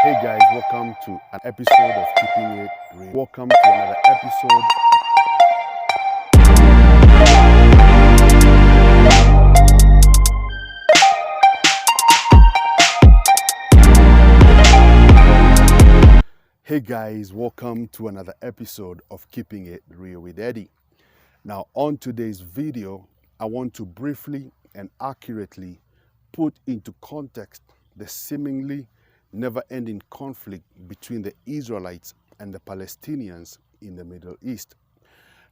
Hey guys, welcome to an episode of Keeping It Real. Welcome to another episode. Hey guys, welcome to another episode of Keeping It Real with Eddie. Now, on today's video, I want to briefly and accurately put into context the seemingly never-ending conflict between the Israelites and the Palestinians in the Middle East.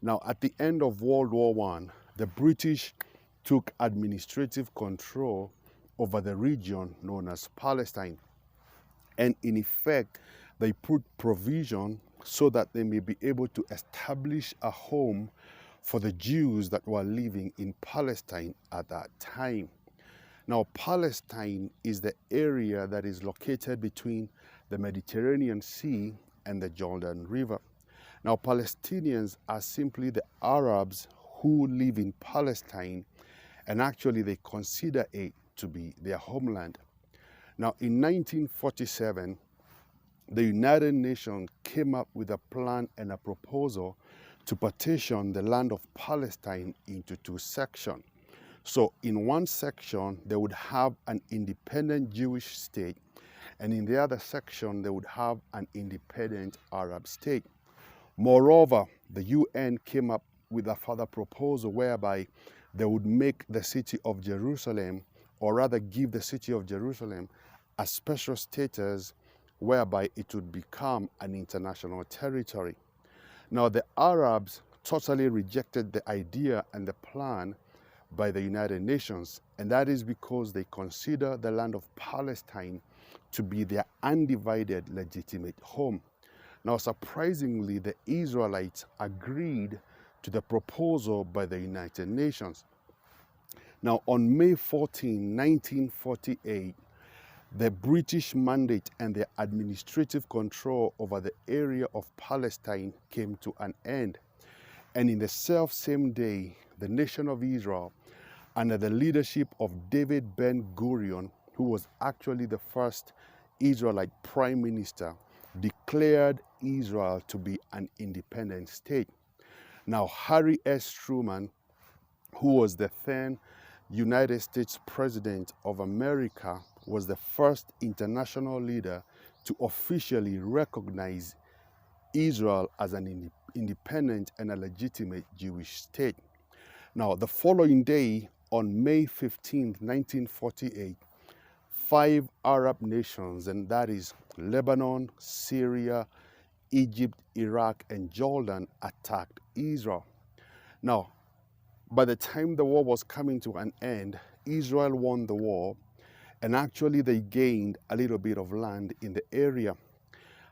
Now, at the end of World War I, the British took administrative control over the region known as Palestine. And in effect, they put provision so that they may be able to establish a home for the Jews that were living in Palestine at that time. Now, Palestine is the area that is located between the Mediterranean Sea and the Jordan River. Now, Palestinians are simply the Arabs who live in Palestine, and actually they consider it to be their homeland. Now, in 1947, the United Nations came up with a plan and a proposal to partition the land of Palestine into two sections. So in one section, they would have an independent Jewish state, and in the other section, they would have an independent Arab state. Moreover, the UN came up with a further proposal whereby they would make the city of Jerusalem, or rather give the city of Jerusalem a special status whereby it would become an international territory. Now, the Arabs totally rejected the idea and the plan by the United Nations, and that is because they consider the land of Palestine to be their undivided legitimate home. Now, surprisingly, the Israelites agreed to the proposal by the United Nations. Now, on May 14, 1948, the British mandate and their administrative control over the area of Palestine came to an end. And in the self-same day, the nation of Israel, under the leadership of David Ben-Gurion, who was actually the first Israelite prime minister, declared Israel to be an independent state. Now, Harry S. Truman, who was the then United States President of America, was the first international leader to officially recognize Israel as an independent and a legitimate Jewish state. Now, the following day, on May 15, 1948, 5 Arab nations, and that is Lebanon, Syria, Egypt, Iraq, and Jordan, attacked Israel. Now, by the time the war was coming to an end, Israel won the war, and actually they gained a little bit of land in the area.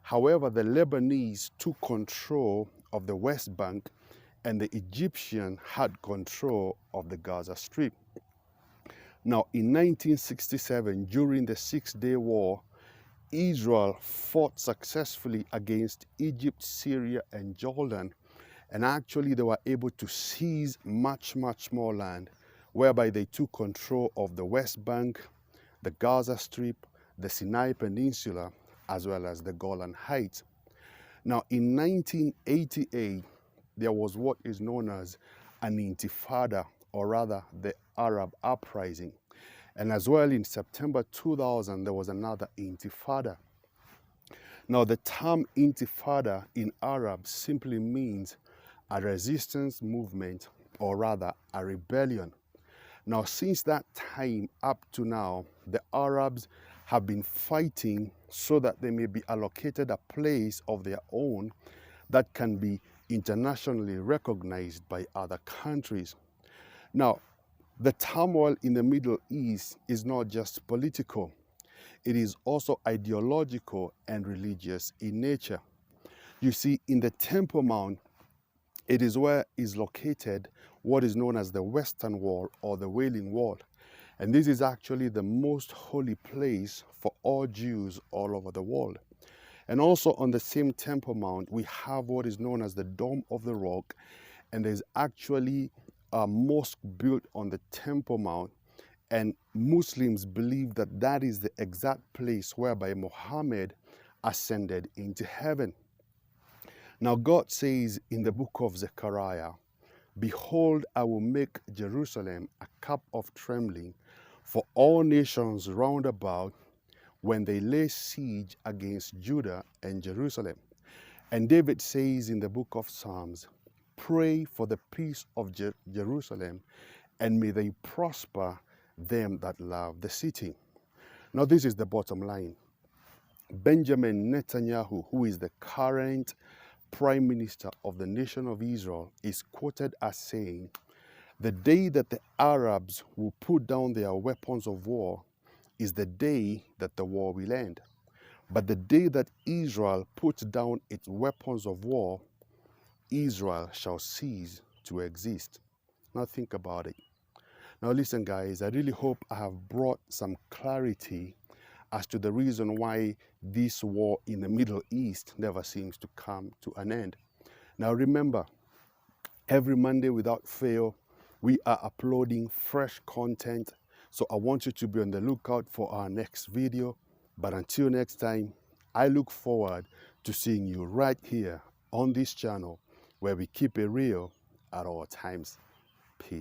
However, the Lebanese took control of the West Bank, and the Egyptian had control of the Gaza Strip. Now, in 1967, during the Six-Day War, Israel fought successfully against Egypt, Syria, and Jordan, and actually they were able to seize much more land, whereby they took control of the West Bank, the Gaza Strip, the Sinai Peninsula, as well as the Golan Heights. Now, in 1988, there was what is known as an intifada, or rather the Arab uprising. And as well in September 2000, there was another intifada. Now, the term intifada in Arab simply means a resistance movement, or rather a rebellion. Now, since that time up to now, the Arabs have been fighting so that they may be allocated a place of their own that can be internationally recognized by other countries. Now, the turmoil in the Middle East is not just political. It is also ideological and religious in nature. You see, in the Temple Mount, it is where is located what is known as the Western Wall or the Wailing Wall. And this is actually the most holy place for all Jews all over the world. And also on the same Temple Mount, we have what is known as the Dome of the Rock. And there's actually a mosque built on the Temple Mount. And Muslims believe that that is the exact place whereby Muhammad ascended into heaven. Now God says in the book of Zechariah, "Behold, I will make Jerusalem a cup of trembling for all nations round about when they lay siege against Judah and Jerusalem." And David says in the book of Psalms, "Pray for the peace of Jerusalem, and may they prosper them that love the city." Now this is the bottom line. Benjamin Netanyahu, who is the current Prime Minister of the nation of Israel, is quoted as saying, "The day that the Arabs will put down their weapons of war is the day that the war will end. But the day that Israel puts down its weapons of war, Israel shall cease to exist." Now think about it. Now listen, guys, I really hope I have brought some clarity as to the reason why this war in the Middle East never seems to come to an end. Now remember, every Monday without fail, we are uploading fresh content. So I want you to be on the lookout for our next video. But until next time, I look forward to seeing you right here on this channel where we keep it real at all times. Peace.